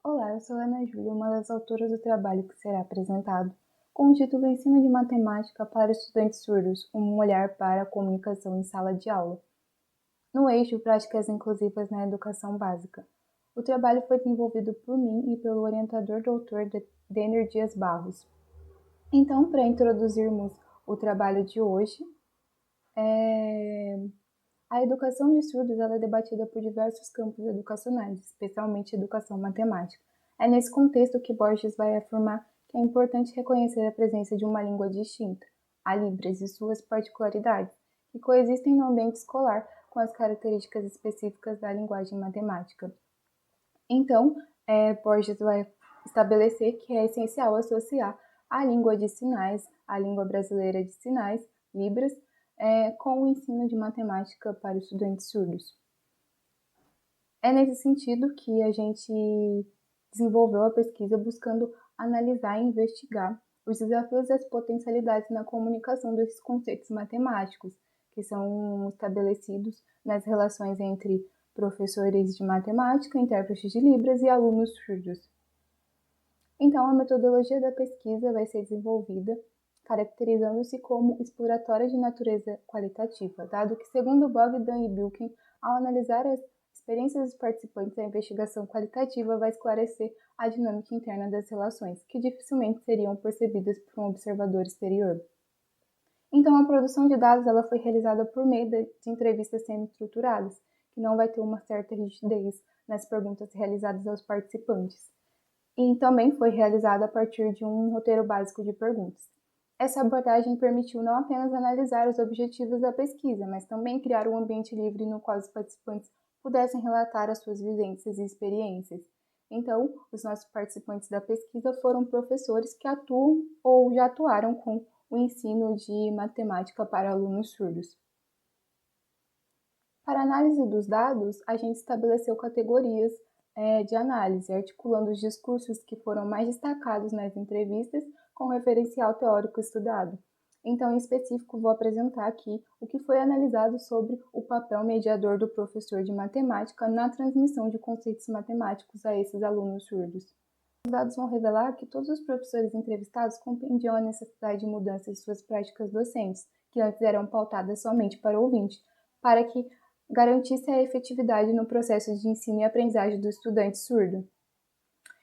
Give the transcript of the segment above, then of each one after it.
Olá, eu sou a Ana Júlia, uma das autoras do trabalho que será apresentado, com o título Ensino de Matemática para Estudantes Surdos, um olhar para a comunicação em sala de aula, no eixo Práticas Inclusivas na Educação Básica. O trabalho foi desenvolvido por mim e pelo orientador doutor Denner Dias Barros. Então, para introduzirmos o trabalho de hoje, a educação de surdos é debatida por diversos campos educacionais, especialmente educação matemática. É nesse contexto que Borges vai afirmar que é importante reconhecer a presença de uma língua distinta, a Libras, e suas particularidades, que coexistem no ambiente escolar com as características específicas da linguagem matemática. Então, Borges vai estabelecer que é essencial associar a língua de sinais, a língua brasileira de sinais, Libras, com o ensino de matemática para estudantes surdos. É nesse sentido que a gente desenvolveu a pesquisa buscando analisar e investigar os desafios e as potencialidades na comunicação desses conceitos matemáticos, que são estabelecidos nas relações entre professores de matemática, intérpretes de Libras e alunos surdos. Então, a metodologia da pesquisa vai ser desenvolvida caracterizando-se como exploratória de natureza qualitativa, dado que, segundo Bogdan e Bilkin, ao analisar as experiências dos participantes, a investigação qualitativa vai esclarecer a dinâmica interna das relações, que dificilmente seriam percebidas por um observador exterior. Então, a produção de dados ela foi realizada por meio de entrevistas semi-estruturadas, que não vai ter uma certa rigidez nas perguntas realizadas aos participantes. E também foi realizada a partir de um roteiro básico de perguntas. Essa abordagem permitiu não apenas analisar os objetivos da pesquisa, mas também criar um ambiente livre no qual os participantes pudessem relatar as suas vivências e experiências. Então, os nossos participantes da pesquisa foram professores que atuam ou já atuaram com o ensino de matemática para alunos surdos. Para a análise dos dados, a gente estabeleceu categorias de análise, articulando os discursos que foram mais destacados nas entrevistas com o referencial teórico estudado. Então, em específico, vou apresentar aqui o que foi analisado sobre o papel mediador do professor de matemática na transmissão de conceitos matemáticos a esses alunos surdos. Os dados vão revelar que todos os professores entrevistados compreendiam a necessidade de mudança de suas práticas docentes, que antes eram pautadas somente para o ouvinte, para que garantisse a efetividade no processo de ensino e aprendizagem do estudante surdo.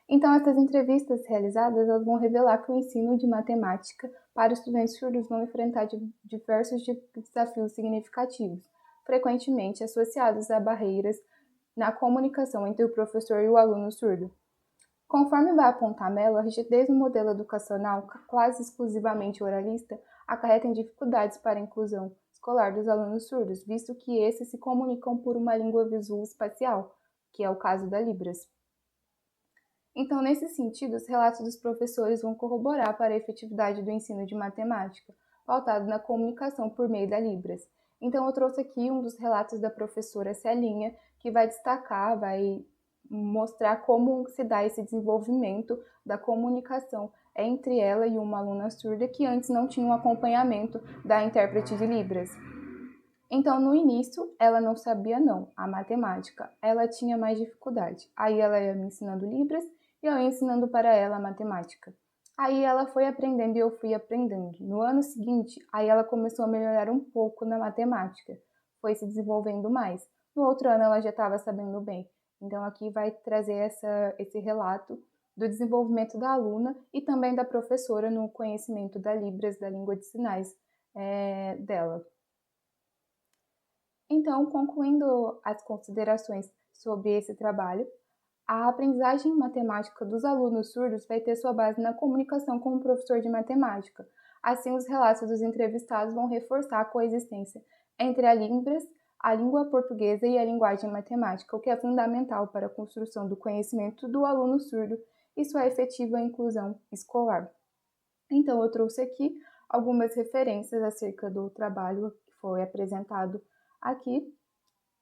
Então, essas entrevistas realizadas elas vão revelar que o ensino de matemática para estudantes surdos vão enfrentar diversos desafios significativos, frequentemente associados a barreiras na comunicação entre o professor e o aluno surdo. Conforme vai apontar Mello, a rigidez no modelo educacional, quase exclusivamente oralista, acarreta em dificuldades para a inclusão escolar dos alunos surdos, visto que esses se comunicam por uma língua visual espacial, que é o caso da Libras. Então, nesse sentido, os relatos dos professores vão corroborar para a efetividade do ensino de matemática, pautado na comunicação por meio da Libras. Então, eu trouxe aqui um dos relatos da professora Celinha, que vai destacar, vai mostrar como se dá esse desenvolvimento da comunicação entre ela e uma aluna surda que antes não tinha um acompanhamento da intérprete de Libras. Então, no início, ela não sabia não, a matemática. Ela tinha mais dificuldade. Aí ela ia me ensinando Libras e eu ia ensinando para ela a matemática. Aí ela foi aprendendo e eu fui aprendendo. No ano seguinte, aí ela começou a melhorar um pouco na matemática. Foi se desenvolvendo mais. No outro ano, ela já estava sabendo bem. Então, aqui vai trazer esse relato do desenvolvimento da aluna e também da professora no conhecimento da Libras, da língua de sinais dela. Então, concluindo as considerações sobre esse trabalho, a aprendizagem matemática dos alunos surdos vai ter sua base na comunicação com o professor de matemática. Assim, os relatos dos entrevistados vão reforçar a coexistência entre a Libras, a língua portuguesa e a linguagem matemática, o que é fundamental para a construção do conhecimento do aluno surdo e sua efetiva inclusão escolar. Então, eu trouxe aqui algumas referências acerca do trabalho que foi apresentado aqui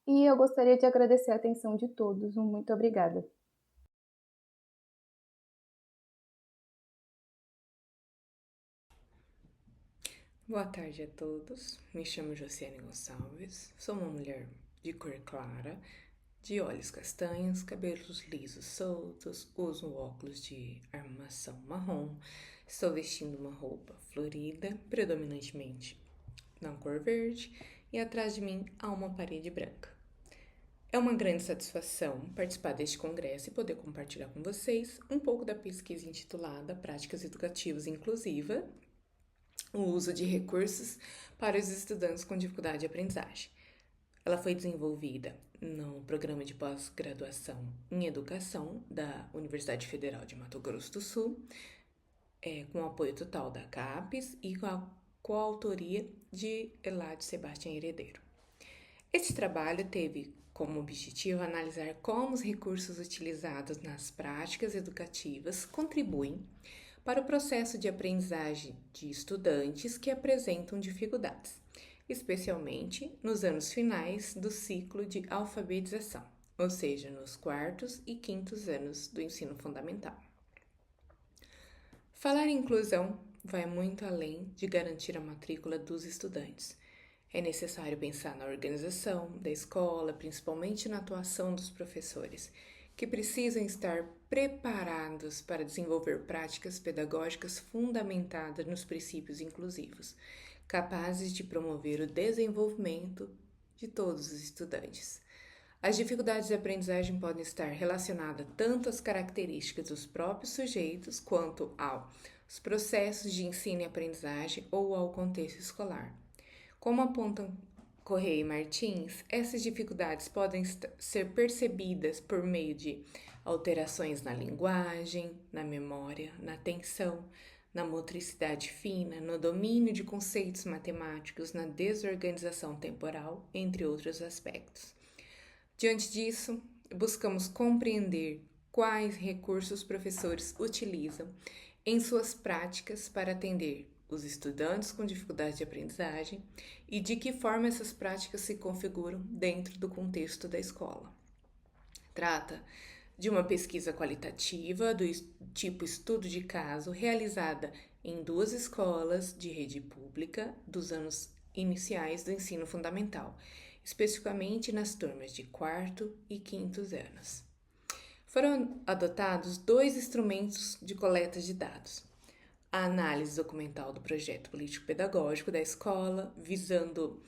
e eu gostaria de agradecer a atenção de todos. Muito obrigada. Boa tarde a todos. Me chamo Josiane Gonçalves. Sou uma mulher de cor clara de olhos castanhos, cabelos lisos soltos, uso óculos de armação marrom, estou vestindo uma roupa florida, predominantemente na cor verde, e atrás de mim há uma parede branca. É uma grande satisfação participar deste congresso e poder compartilhar com vocês um pouco da pesquisa intitulada Práticas Educativas Inclusiva, o uso de recursos para os estudantes com dificuldade de aprendizagem. Ela foi desenvolvida no programa de pós-graduação em educação da Universidade Federal de Mato Grosso do Sul, com o apoio total da CAPES e com a coautoria de Eladio Sebastião Herdeiro. Este trabalho teve como objetivo analisar como os recursos utilizados nas práticas educativas contribuem para o processo de aprendizagem de estudantes que apresentam dificuldades, especialmente nos anos finais do ciclo de alfabetização, ou seja, nos 4º e 5º anos do ensino fundamental. Falar em inclusão vai muito além de garantir a matrícula dos estudantes. É necessário pensar na organização da escola, principalmente na atuação dos professores, que precisam estar preparados para desenvolver práticas pedagógicas fundamentadas nos princípios inclusivos, capazes de promover o desenvolvimento de todos os estudantes. As dificuldades de aprendizagem podem estar relacionadas tanto às características dos próprios sujeitos quanto aos processos de ensino e aprendizagem ou ao contexto escolar. Como apontam Correia e Martins, essas dificuldades podem ser percebidas por meio de alterações na linguagem, na memória, na atenção, na motricidade fina, no domínio de conceitos matemáticos, na desorganização temporal, entre outros aspectos. Diante disso, buscamos compreender quais recursos os professores utilizam em suas práticas para atender os estudantes com dificuldade de aprendizagem e de que forma essas práticas se configuram dentro do contexto da escola. Trata de uma pesquisa qualitativa do tipo estudo de caso realizada em 2 escolas de rede pública dos anos iniciais do ensino fundamental, especificamente nas turmas de 4º e 5º anos. Foram adotados 2 instrumentos de coleta de dados: a análise documental do projeto político-pedagógico da escola, visando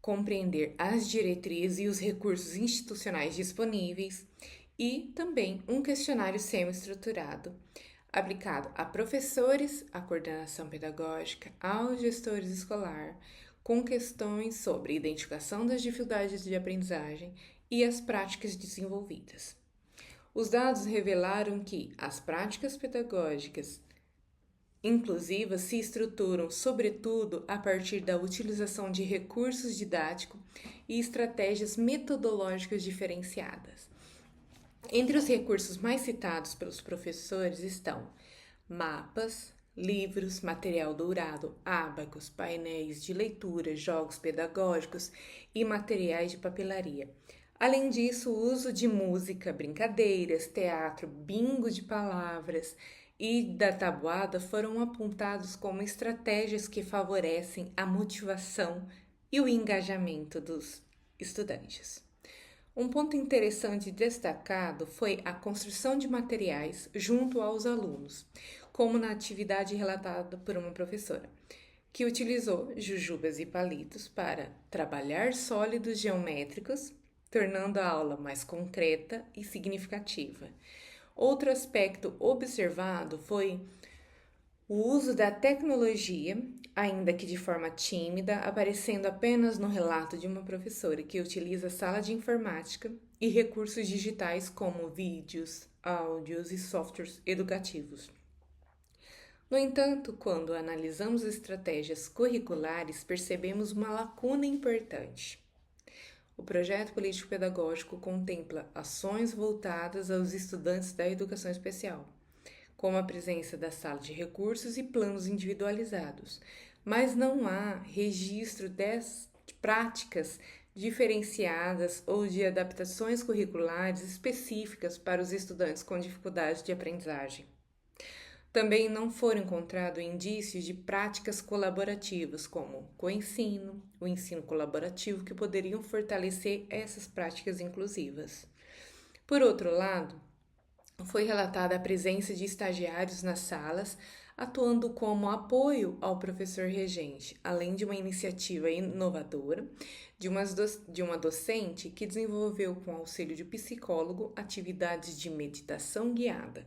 compreender as diretrizes e os recursos institucionais disponíveis, e também um questionário semi-estruturado, aplicado a professores, à coordenação pedagógica, aos gestores escolar, com questões sobre identificação das dificuldades de aprendizagem e as práticas desenvolvidas. Os dados revelaram que as práticas pedagógicas inclusivas se estruturam, sobretudo, a partir da utilização de recursos didáticos e estratégias metodológicas diferenciadas. Entre os recursos mais citados pelos professores estão mapas, livros, material dourado, ábacos, painéis de leitura, jogos pedagógicos e materiais de papelaria. Além disso, o uso de música, brincadeiras, teatro, bingo de palavras e da tabuada foram apontados como estratégias que favorecem a motivação e o engajamento dos estudantes. Um ponto interessante destacado foi a construção de materiais junto aos alunos, como na atividade relatada por uma professora, que utilizou jujubas e palitos para trabalhar sólidos geométricos, tornando a aula mais concreta e significativa. Outro aspecto observado foi o uso da tecnologia, ainda que de forma tímida, aparecendo apenas no relato de uma professora que utiliza a sala de informática e recursos digitais como vídeos, áudios e softwares educativos. No entanto, quando analisamos estratégias curriculares, percebemos uma lacuna importante. O projeto político-pedagógico contempla ações voltadas aos estudantes da educação especial, como a presença da sala de recursos e planos individualizados, mas não há registro de práticas diferenciadas ou de adaptações curriculares específicas para os estudantes com dificuldade de aprendizagem. Também não foram encontrados indícios de práticas colaborativas, como o coensino, o ensino colaborativo, que poderiam fortalecer essas práticas inclusivas. Por outro lado, foi relatada a presença de estagiários nas salas, atuando como apoio ao professor regente, além de uma iniciativa inovadora de uma docente que desenvolveu, com auxílio de psicólogo, atividades de meditação guiada,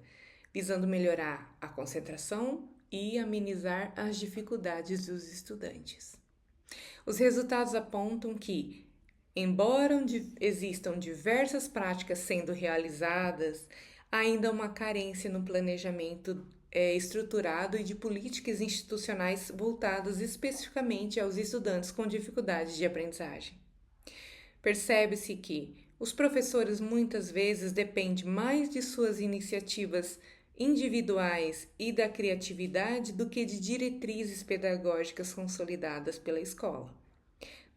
visando melhorar a concentração e amenizar as dificuldades dos estudantes. Os resultados apontam que, embora existam diversas práticas sendo realizadas, ainda há uma carência no planejamento estruturado e de políticas institucionais voltadas especificamente aos estudantes com dificuldades de aprendizagem. Percebe-se que os professores muitas vezes dependem mais de suas iniciativas individuais e da criatividade do que de diretrizes pedagógicas consolidadas pela escola.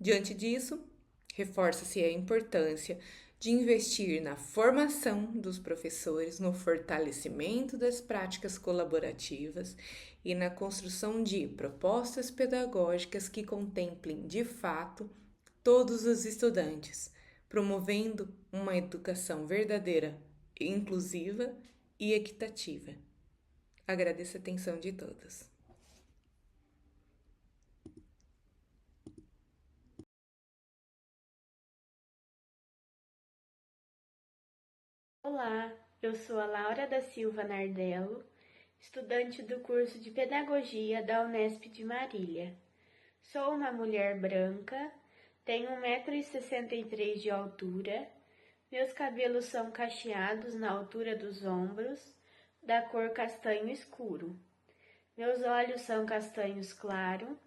Diante disso, reforça-se a importância de investir na formação dos professores, no fortalecimento das práticas colaborativas e na construção de propostas pedagógicas que contemplem, de fato, todos os estudantes, promovendo uma educação verdadeira, inclusiva e equitativa. Agradeço a atenção de todos. Olá, eu sou a Laura da Silva Nardello, estudante do curso de Pedagogia da Unesp de Marília. Sou uma mulher branca, tenho 1,63 m de altura, meus cabelos são cacheados na altura dos ombros, da cor castanho escuro. Meus olhos são castanhos claro,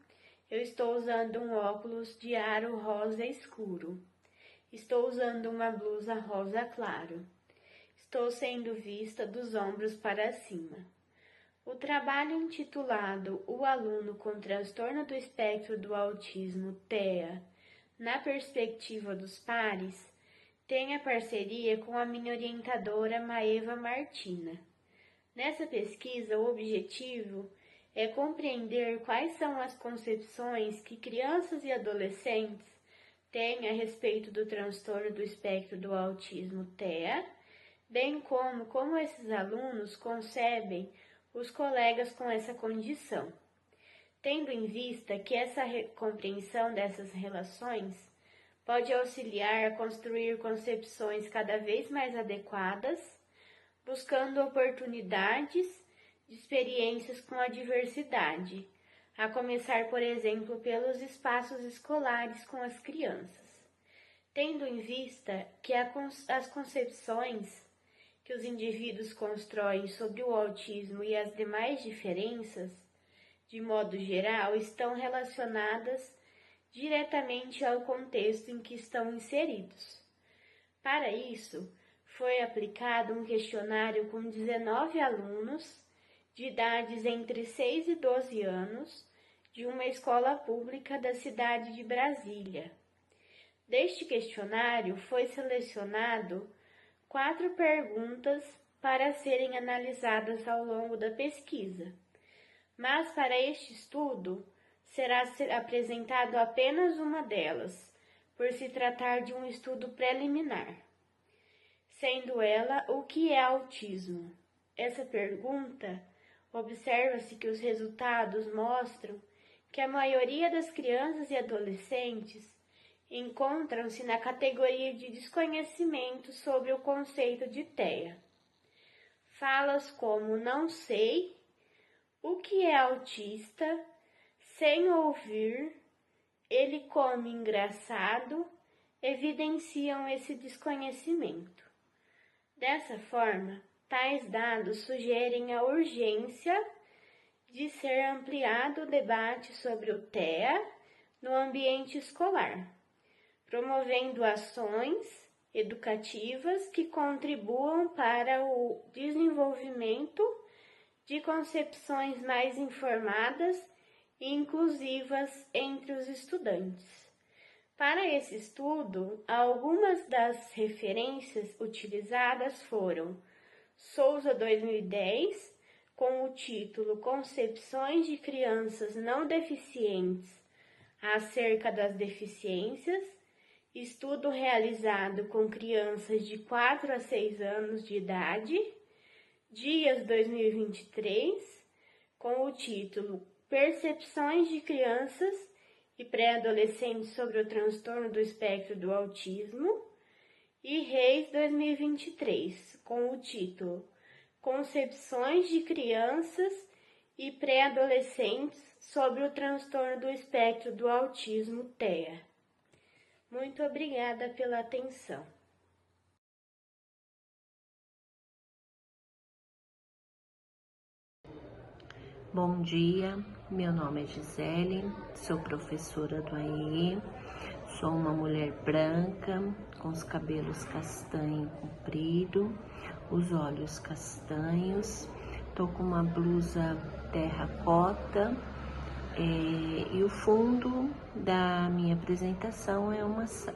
eu estou usando um óculos de aro rosa escuro. Estou usando uma blusa rosa claro. Estou sendo vista dos ombros para cima. O trabalho intitulado O Aluno com Transtorno do Espectro do Autismo, TEA, na perspectiva dos pares, tem a parceria com a minha orientadora Maeva Martina. Nessa pesquisa, o objetivo é compreender quais são as concepções que crianças e adolescentes têm a respeito do transtorno do espectro do autismo, TEA, bem como esses alunos concebem os colegas com essa condição. Tendo em vista que essa compreensão dessas relações pode auxiliar a construir concepções cada vez mais adequadas, buscando oportunidades de experiências com a diversidade, a começar, por exemplo, pelos espaços escolares com as crianças. Tendo em vista que as concepções que os indivíduos constroem sobre o autismo e as demais diferenças, de modo geral, estão relacionadas diretamente ao contexto em que estão inseridos. Para isso, foi aplicado um questionário com 19 alunos de idades entre 6 e 12 anos de uma escola pública da cidade de Brasília. Deste questionário foi selecionado 4 perguntas para serem analisadas ao longo da pesquisa, mas para este estudo será apresentado apenas uma delas, por se tratar de um estudo preliminar. Sendo ela, o que é autismo? Essa pergunta, observa-se que os resultados mostram que a maioria das crianças e adolescentes encontram-se na categoria de desconhecimento sobre o conceito de TEA. Falas como não sei, o que é autista, sem ouvir, ele come engraçado, evidenciam esse desconhecimento. Dessa forma, tais dados sugerem a urgência de ser ampliado o debate sobre o TEA no ambiente escolar, promovendo ações educativas que contribuam para o desenvolvimento de concepções mais informadas e inclusivas entre os estudantes. Para esse estudo, algumas das referências utilizadas foram Souza 2010, com o título Concepções de Crianças Não Deficientes acerca das deficiências, estudo realizado com crianças de 4 a 6 anos de idade, Dias 2023, com o título Percepções de Crianças e Pré-Adolescentes sobre o Transtorno do Espectro do Autismo, e Reis 2023, com o título Concepções de Crianças e Pré-Adolescentes sobre o Transtorno do Espectro do Autismo, TEA. Muito obrigada pela atenção. Bom dia, meu nome é Gisele, sou professora do AEE, sou uma mulher branca, com os cabelos castanho comprido, os olhos castanhos, tô com uma blusa terracota e o fundo da minha apresentação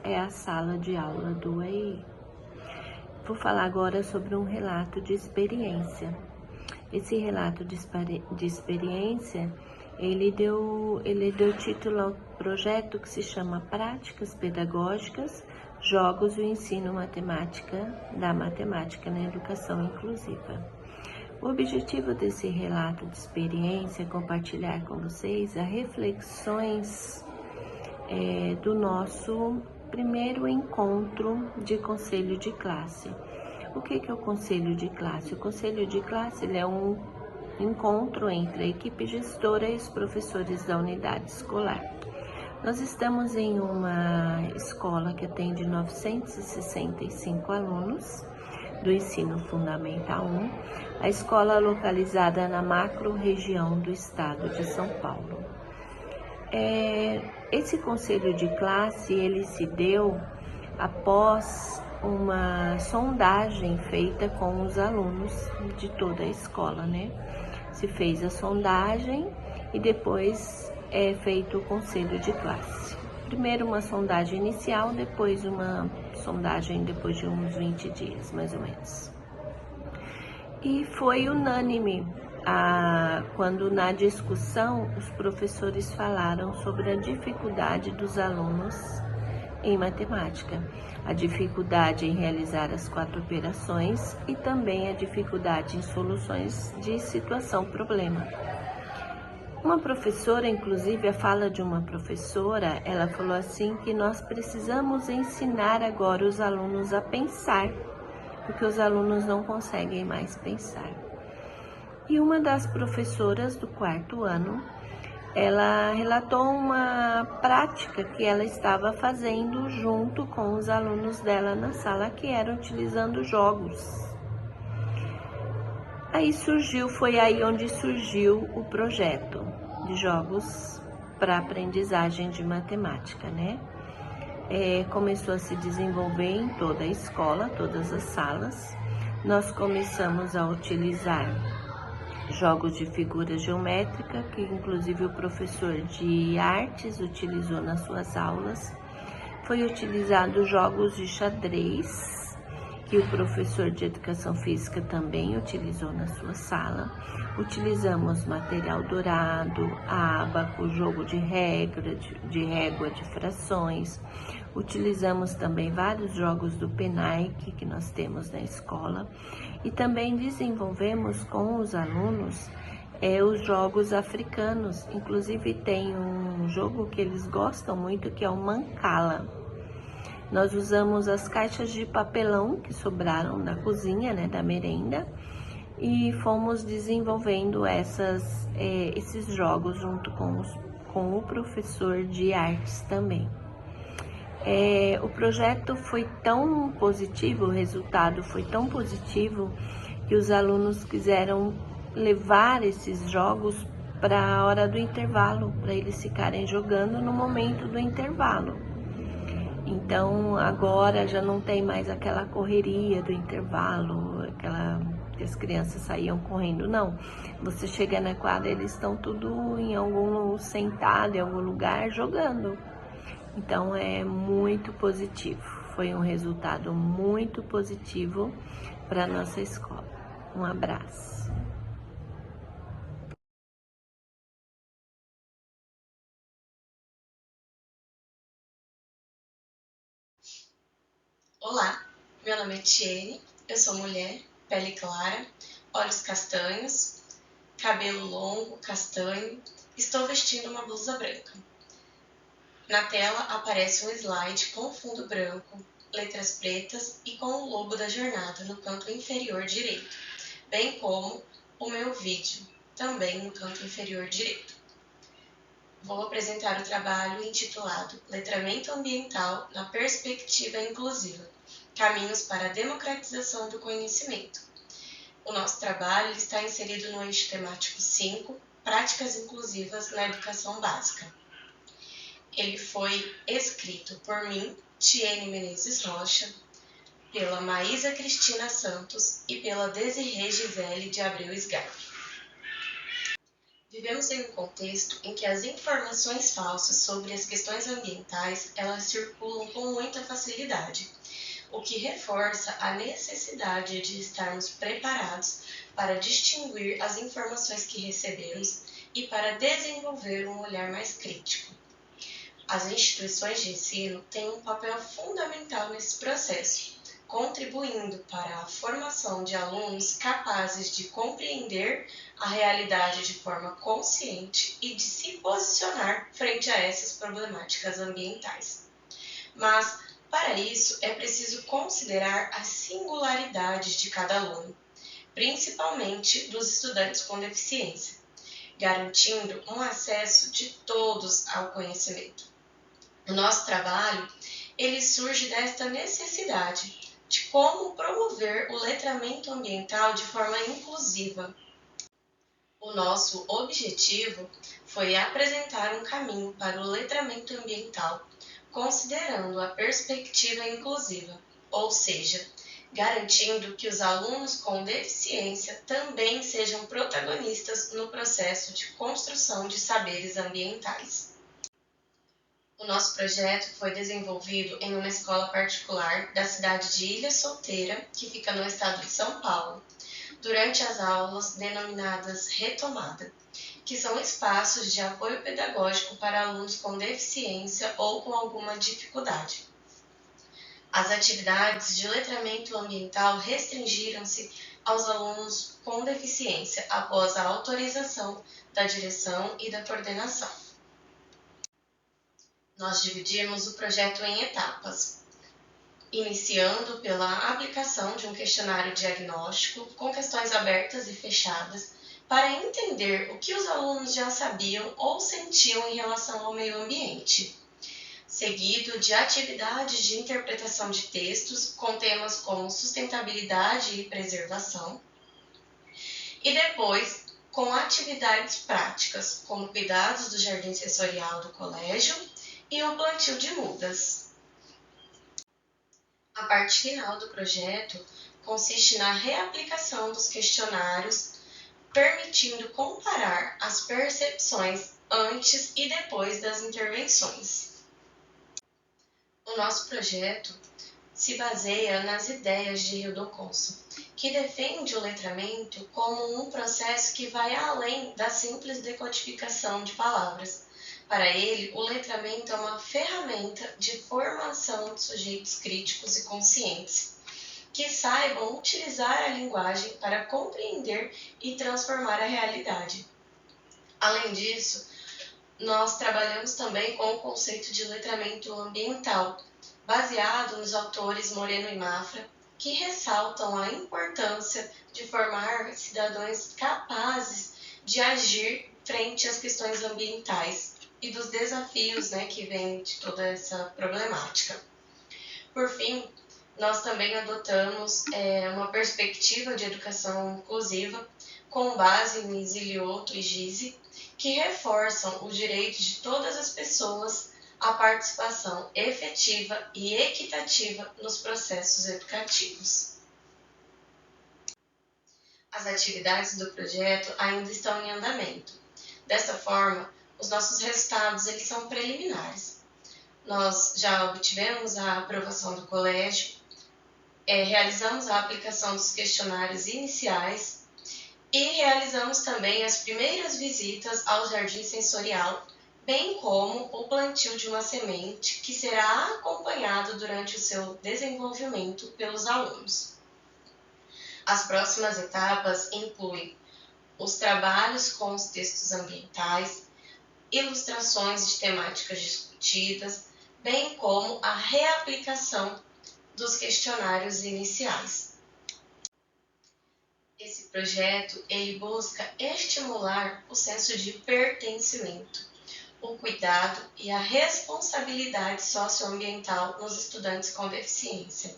é a sala de aula do AEE. Vou falar agora sobre um relato de experiência. Esse relato de experiência, ele deu título ao projeto que se chama Práticas Pedagógicas, Jogos e o Ensino da Matemática na Educação Inclusiva. O objetivo desse relato de experiência é compartilhar com vocês as reflexões do nosso primeiro encontro de conselho de classe. O que é o conselho de classe? O conselho de classe é um encontro entre a equipe gestora e os professores da unidade escolar. Nós estamos em uma escola que atende 965 alunos do ensino fundamental 1, a escola localizada na macro-região do estado de São Paulo. Esse conselho de classe, ele se deu após uma sondagem feita com os alunos de toda a escola, né? Se fez a sondagem e depois é feito o conselho de classe. Primeiro uma sondagem inicial, depois uma sondagem depois de uns 20 dias, mais ou menos. E foi unânime quando na discussão os professores falaram sobre a dificuldade dos alunos em matemática, a dificuldade em realizar as 4 operações e também a dificuldade em soluções de situação-problema. Uma professora, inclusive a fala de uma professora, ela falou assim que nós precisamos ensinar agora os alunos a pensar, porque os alunos não conseguem mais pensar. E uma das professoras do 4º ano, ela relatou uma prática que ela estava fazendo junto com os alunos dela na sala, que era utilizando jogos. Foi aí onde surgiu o projeto de jogos para aprendizagem de matemática, né? Começou a se desenvolver em toda a escola, todas as salas. Nós começamos a utilizar jogos de figuras geométricas, que inclusive o professor de artes utilizou nas suas aulas. Foi utilizado jogos de xadrez, que o professor de educação física também utilizou na sua sala. Utilizamos material dourado, ábaco, jogo de régua de frações. Utilizamos também vários jogos do PENAIC que nós temos na escola. E também desenvolvemos com os alunos os jogos africanos. Inclusive tem um jogo que eles gostam muito, que é o Mancala. Nós usamos as caixas de papelão que sobraram da cozinha, né, da merenda, e fomos desenvolvendo esses jogos junto com o professor de artes também. O projeto foi tão positivo, o resultado foi tão positivo, que os alunos quiseram levar esses jogos para a hora do intervalo, para eles ficarem jogando no momento do intervalo. Então agora já não tem mais aquela correria do intervalo, que as crianças saíam correndo, não. Você chega na quadra, eles estão tudo sentado em algum lugar jogando. Então é muito positivo, foi um resultado muito positivo para a nossa escola. Um abraço. Olá, meu nome é Tiene, eu sou mulher, pele clara, olhos castanhos, cabelo longo, castanho, estou vestindo uma blusa branca. Na tela aparece um slide com fundo branco, letras pretas e com o logo da jornada no canto inferior direito, bem como o meu vídeo, também no canto inferior direito. Vou apresentar o trabalho intitulado Letramento Ambiental na Perspectiva Inclusiva, Caminhos para a Democratização do Conhecimento. O nosso trabalho está inserido no eixo temático 5, Práticas Inclusivas na Educação Básica. Ele foi escrito por mim, Tiene Menezes Rocha, pela Maísa Cristina Santos e pela Desirê Gisele de Abreu Sgarbi. Vivemos em um contexto em que as informações falsas sobre as questões ambientais elas circulam com muita facilidade, o que reforça a necessidade de estarmos preparados para distinguir as informações que recebemos e para desenvolver um olhar mais crítico. As instituições de ensino têm um papel fundamental nesse processo, contribuindo para a formação de alunos capazes de compreender a realidade de forma consciente e de se posicionar frente a essas problemáticas ambientais. Mas, para isso, é preciso considerar as singularidades de cada aluno, principalmente dos estudantes com deficiência, garantindo um acesso de todos ao conhecimento. O nosso trabalho, ele surge desta necessidade de como promover o letramento ambiental de forma inclusiva. O nosso objetivo foi apresentar um caminho para o letramento ambiental, considerando a perspectiva inclusiva, ou seja, garantindo que os alunos com deficiência também sejam protagonistas no processo de construção de saberes ambientais. O nosso projeto foi desenvolvido em uma escola particular da cidade de Ilha Solteira, que fica no estado de São Paulo, durante as aulas denominadas Retomada, que são espaços de apoio pedagógico para alunos com deficiência ou com alguma dificuldade. As atividades de letramento ambiental restringiram-se aos alunos com deficiência após a autorização da direção e da coordenação. Nós dividimos o projeto em etapas, iniciando pela aplicação de um questionário diagnóstico com questões abertas e fechadas para entender o que os alunos já sabiam ou sentiam em relação ao meio ambiente, seguido de atividades de interpretação de textos com temas como sustentabilidade e preservação, e depois com atividades práticas, como cuidados do jardim sensorial do colégio e o plantio de mudas. A parte final do projeto consiste na reaplicação dos questionários, permitindo comparar as percepções antes e depois das intervenções. O nosso projeto se baseia nas ideias de Hildo Conso, que defende o letramento como um processo que vai além da simples decodificação de palavras. Para ele, o letramento é uma ferramenta de formação de sujeitos críticos e conscientes, que saibam utilizar a linguagem para compreender e transformar a realidade. Além disso, nós trabalhamos também com o conceito de letramento ambiental, baseado nos autores Moreno e Mafra, que ressaltam a importância de formar cidadãos capazes de agir frente às questões ambientais e dos desafios que vêm de toda essa problemática. Por fim, nós também adotamos uma perspectiva de educação inclusiva com base em Zilioto e Gise, que reforçam o direito de todas as pessoas à participação efetiva e equitativa nos processos educativos. As atividades do projeto ainda estão em andamento. Desta forma, os nossos resultados eles são preliminares. Nós já obtivemos a aprovação do colégio, realizamos a aplicação dos questionários iniciais e realizamos também as primeiras visitas ao jardim sensorial bem como o plantio de uma semente que será acompanhado durante o seu desenvolvimento pelos alunos. As próximas etapas incluem os trabalhos com os textos ambientais, ilustrações de temáticas discutidas, bem como a reaplicação dos questionários iniciais. Esse projeto ele busca estimular o senso de pertencimento, o cuidado e a responsabilidade socioambiental nos estudantes com deficiência.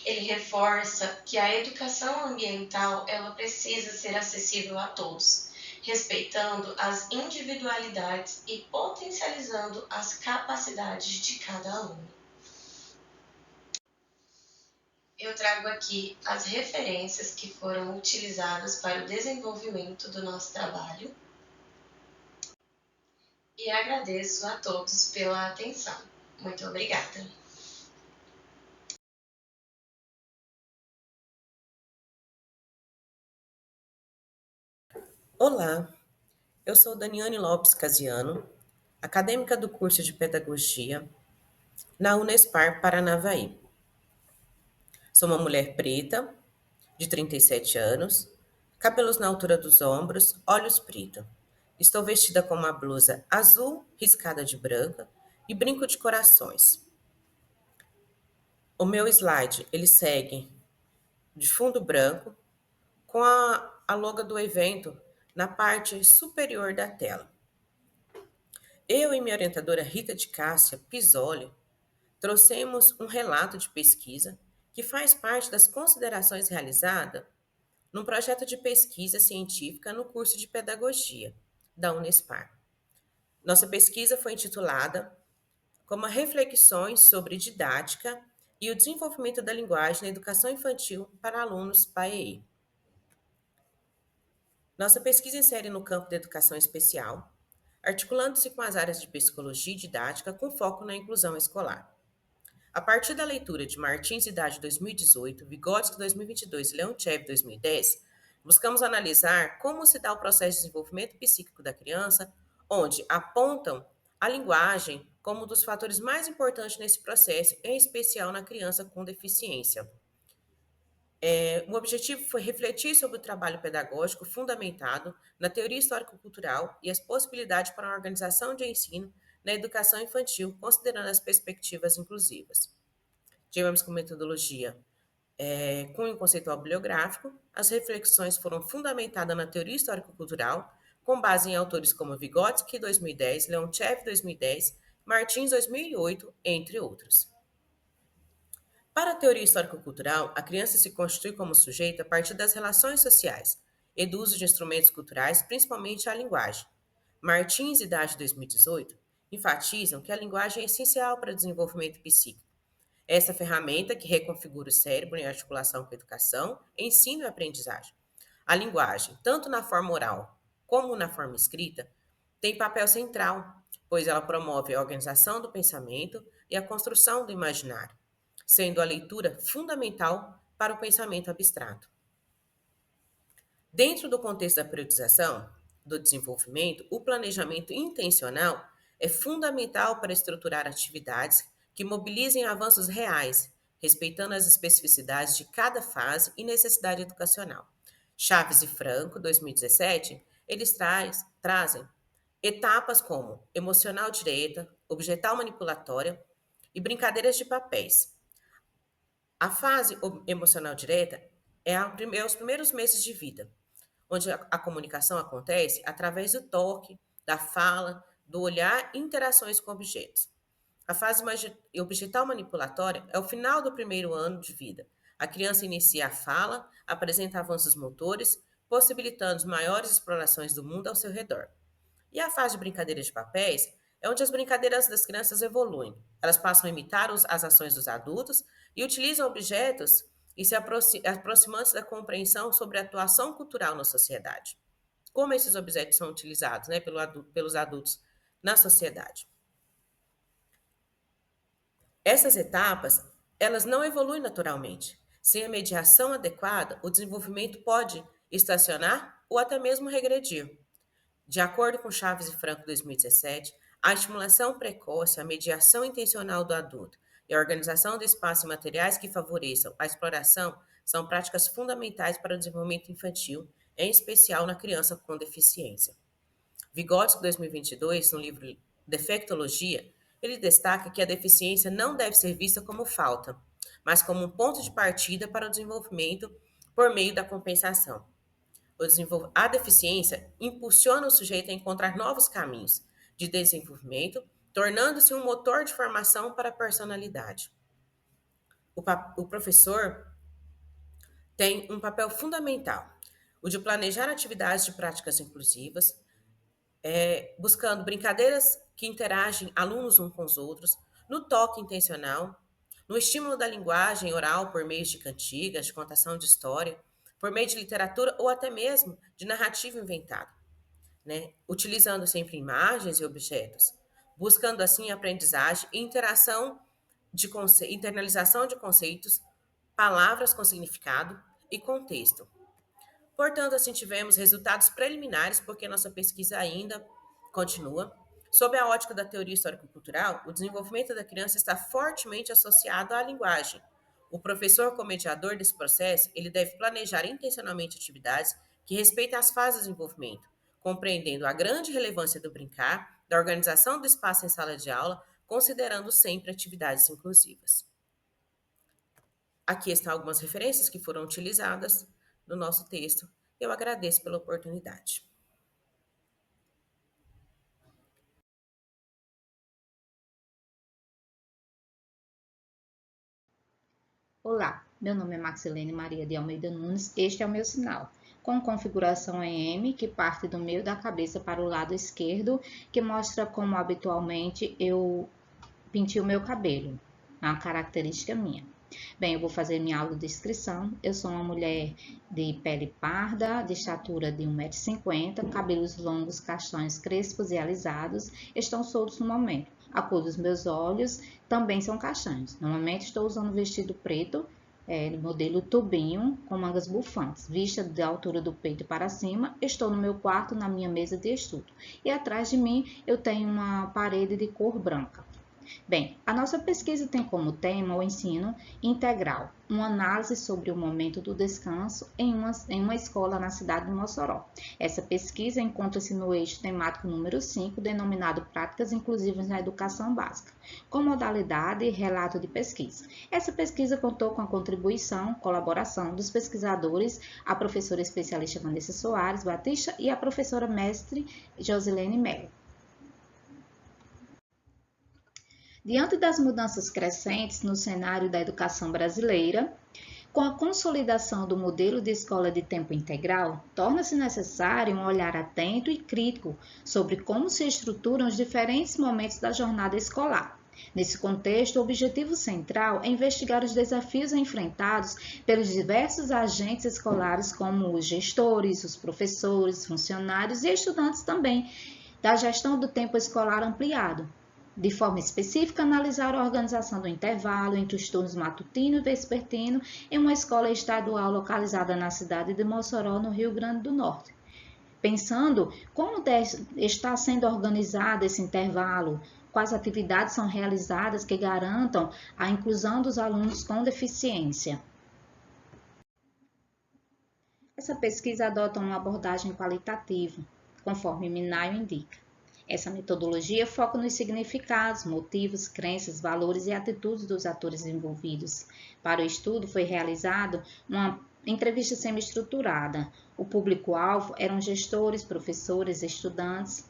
Ele reforça que a educação ambiental ela precisa ser acessível a todos, respeitando as individualidades e potencializando as capacidades de cada aluno. Eu trago aqui as referências que foram utilizadas para o desenvolvimento do nosso trabalho e agradeço a todos pela atenção. Muito obrigada. Olá, eu sou Daniane Lopes Casiano, acadêmica do curso de Pedagogia na Unespar Paranavaí. Sou uma mulher preta, de 37 anos, cabelos na altura dos ombros, olhos pretos. Estou vestida com uma blusa azul riscada de branca e brinco de corações. O meu slide, ele segue de fundo branco com a logo do evento na parte superior da tela. Eu e minha orientadora Rita de Cássia Pisoli trouxemos um relato de pesquisa que faz parte das considerações realizadas num projeto de pesquisa científica no curso de Pedagogia da Unespar. Nossa pesquisa foi intitulada como Reflexões sobre Didática e o Desenvolvimento da Linguagem na Educação Infantil para Alunos PAEE. Nossa pesquisa insere no campo da educação especial, articulando-se com as áreas de psicologia e didática com foco na inclusão escolar. A partir da leitura de Martins Idade 2018, Vygotsky 2022 e Leontiev 2010, buscamos analisar como se dá o processo de desenvolvimento psíquico da criança, onde apontam a linguagem como um dos fatores mais importantes nesse processo, em especial na criança com deficiência. O objetivo foi refletir sobre o trabalho pedagógico fundamentado na teoria histórico-cultural e as possibilidades para a organização de ensino na educação infantil, considerando as perspectivas inclusivas. Tivemos com metodologia cunho conceitual bibliográfico, as reflexões foram fundamentadas na teoria histórico-cultural, com base em autores como Vygotsky, 2010, Leontiev, 2010, Martins, 2008, entre outros. Para a teoria histórico-cultural, a criança se constitui como sujeito a partir das relações sociais e do uso de instrumentos culturais, principalmente a linguagem. Martins e Idade 2018 enfatizam que a linguagem é essencial para o desenvolvimento psíquico. Essa ferramenta que reconfigura o cérebro em articulação com a educação, ensino e aprendizagem. A linguagem, tanto na forma oral como na forma escrita, tem papel central, pois ela promove a organização do pensamento e a construção do imaginário, sendo a leitura fundamental para o pensamento abstrato. Dentro do contexto da priorização do desenvolvimento, o planejamento intencional é fundamental para estruturar atividades que mobilizem avanços reais, respeitando as especificidades de cada fase e necessidade educacional. Chaves e Franco, 2017, eles trazem etapas como emocional direta, objetal manipulatória e brincadeiras de papéis. A fase emocional direta é os primeiros meses de vida, onde a comunicação acontece através do toque, da fala, do olhar e interações com objetos. A fase objetal manipulatória é o final do primeiro ano de vida. A criança inicia a fala, apresenta avanços motores, possibilitando maiores explorações do mundo ao seu redor. E a fase de brincadeira de papéis é onde as brincadeiras das crianças evoluem. Elas passam a imitar as ações dos adultos e utilizam objetos e se aproximando da compreensão sobre a atuação cultural na sociedade. Como esses objetos são utilizados pelos adultos na sociedade. Essas etapas, elas não evoluem naturalmente. Sem a mediação adequada, o desenvolvimento pode estacionar ou até mesmo regredir. De acordo com Chaves e Franco 2017, a estimulação precoce, a mediação intencional do adulto e a organização do espaço e materiais que favoreçam a exploração são práticas fundamentais para o desenvolvimento infantil, em especial na criança com deficiência. Vygotsky, 2022, no livro Defectologia, ele destaca que a deficiência não deve ser vista como falta, mas como um ponto de partida para o desenvolvimento por meio da compensação. A deficiência impulsiona o sujeito a encontrar novos caminhos de desenvolvimento, tornando-se um motor de formação para a personalidade. O professor tem um papel fundamental, o de planejar atividades de práticas inclusivas, buscando brincadeiras que interagem alunos uns com os outros, no toque intencional, no estímulo da linguagem oral por meio de cantigas, de contação de história, por meio de literatura ou até mesmo de narrativa inventada, né? Utilizando sempre imagens e objetos, buscando assim aprendizagem e internalização de conceitos, palavras com significado e contexto. Portanto, assim tivemos resultados preliminares, porque nossa pesquisa ainda continua. Sob a ótica da teoria histórico-cultural, o desenvolvimento da criança está fortemente associado à linguagem. O professor, como mediador desse processo, ele deve planejar intencionalmente atividades que respeitem as fases do desenvolvimento, compreendendo a grande relevância do brincar, da organização do espaço em sala de aula, considerando sempre atividades inclusivas. Aqui estão algumas referências que foram utilizadas no nosso texto. Eu agradeço pela oportunidade. Olá, meu nome é Maxilene Maria de Almeida Nunes, este é o meu sinal, com configuração em M, que parte do meio da cabeça para o lado esquerdo, que mostra como habitualmente eu pintei o meu cabelo, é uma característica minha. Bem, eu vou fazer minha autodescrição. Eu sou uma mulher de pele parda, de estatura de 1,50 m, cabelos longos, castanhos, crespos e alisados, estão soltos no momento. A cor dos meus olhos também são castanhos. Normalmente estou usando vestido preto, modelo tubinho, com mangas bufantes. Vista da altura do peito para cima, estou no meu quarto, na minha mesa de estudo. E atrás de mim eu tenho uma parede de cor branca. Bem, a nossa pesquisa tem como tema o ensino integral, uma análise sobre o momento do descanso em uma escola na cidade de Mossoró. Essa pesquisa encontra-se no eixo temático número 5, denominado Práticas Inclusivas na Educação Básica, com modalidade e relato de pesquisa. Essa pesquisa contou com a colaboração dos pesquisadores, a professora especialista Vanessa Soares Batista e a professora mestre Josilene Mello. Diante das mudanças crescentes no cenário da educação brasileira, com a consolidação do modelo de escola de tempo integral, torna-se necessário um olhar atento e crítico sobre como se estruturam os diferentes momentos da jornada escolar. Nesse contexto, o objetivo central é investigar os desafios enfrentados pelos diversos agentes escolares, como os gestores, os professores, funcionários e estudantes também, da gestão do tempo escolar ampliado. De forma específica, analisar a organização do intervalo entre os turnos matutino e vespertino em uma escola estadual localizada na cidade de Mossoró, no Rio Grande do Norte. Pensando como está sendo organizado esse intervalo, quais atividades são realizadas que garantam a inclusão dos alunos com deficiência. Essa pesquisa adota uma abordagem qualitativa, conforme Minayo indica. Essa metodologia foca nos significados, motivos, crenças, valores e atitudes dos atores envolvidos. Para o estudo foi realizada uma entrevista semi-estruturada. O público-alvo eram gestores, professores, estudantes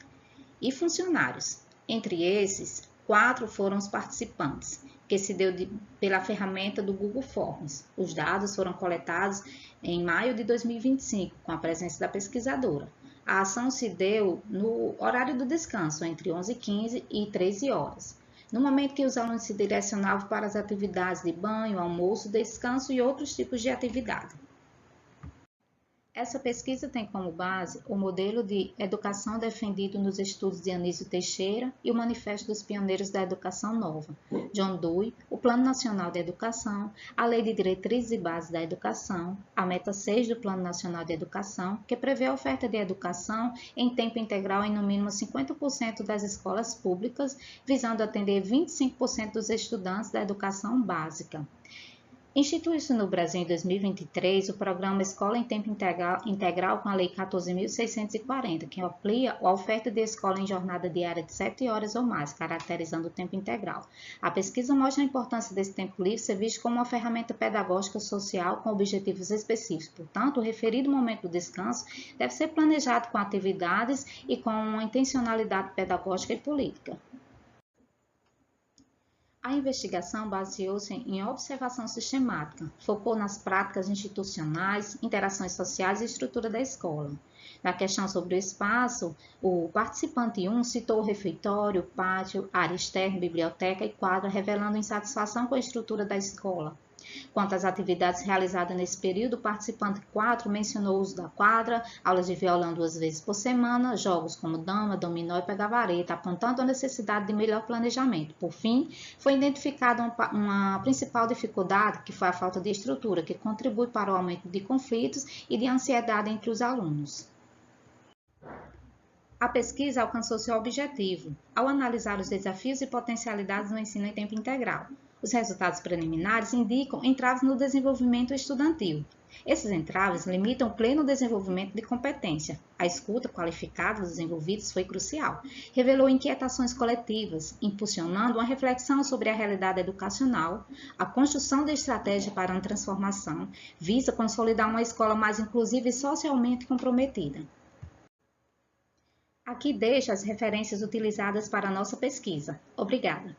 e funcionários. Entre esses, 4 foram os participantes, que se deu pela ferramenta do Google Forms. Os dados foram coletados em maio de 2025, com a presença da pesquisadora. A ação se deu no horário do descanso, entre 11h15 e 13 horas, no momento que os alunos se direcionavam para as atividades de banho, almoço, descanso e outros tipos de atividade. Essa pesquisa tem como base o modelo de educação defendido nos estudos de Anísio Teixeira e o Manifesto dos Pioneiros da Educação Nova, John Dewey, o Plano Nacional de Educação, a Lei de Diretrizes e Bases da Educação, a Meta 6 do Plano Nacional de Educação, que prevê a oferta de educação em tempo integral em no mínimo 50% das escolas públicas, visando atender 25% dos estudantes da educação básica. Institui-se no Brasil em 2023 o programa Escola em Tempo Integral com a Lei 14.640, que amplia a oferta de escola em jornada diária de 7 horas ou mais, caracterizando o tempo integral. A pesquisa mostra a importância desse tempo livre ser visto como uma ferramenta pedagógica social com objetivos específicos. Portanto, o referido momento do descanso deve ser planejado com atividades e com uma intencionalidade pedagógica e política. A investigação baseou-se em observação sistemática, focou nas práticas institucionais, interações sociais e estrutura da escola. Na questão sobre o espaço, o participante 1 citou o refeitório, pátio, área externa, biblioteca e quadra, revelando insatisfação com a estrutura da escola. Quanto às atividades realizadas nesse período, o participante 4 mencionou o uso da quadra, aulas de violão 2 vezes por semana, jogos como dama, dominó e pega-vareta, apontando a necessidade de melhor planejamento. Por fim, foi identificada uma principal dificuldade, que foi a falta de estrutura, que contribui para o aumento de conflitos e de ansiedade entre os alunos. A pesquisa alcançou seu objetivo, ao analisar os desafios e potencialidades no ensino em tempo integral. Os resultados preliminares indicam entraves no desenvolvimento estudantil. Esses entraves limitam o pleno desenvolvimento de competência. A escuta qualificada dos desenvolvidos foi crucial. Revelou inquietações coletivas, impulsionando uma reflexão sobre a realidade educacional. A construção de estratégia para uma transformação visa consolidar uma escola mais inclusiva e socialmente comprometida. Aqui deixo as referências utilizadas para a nossa pesquisa. Obrigada.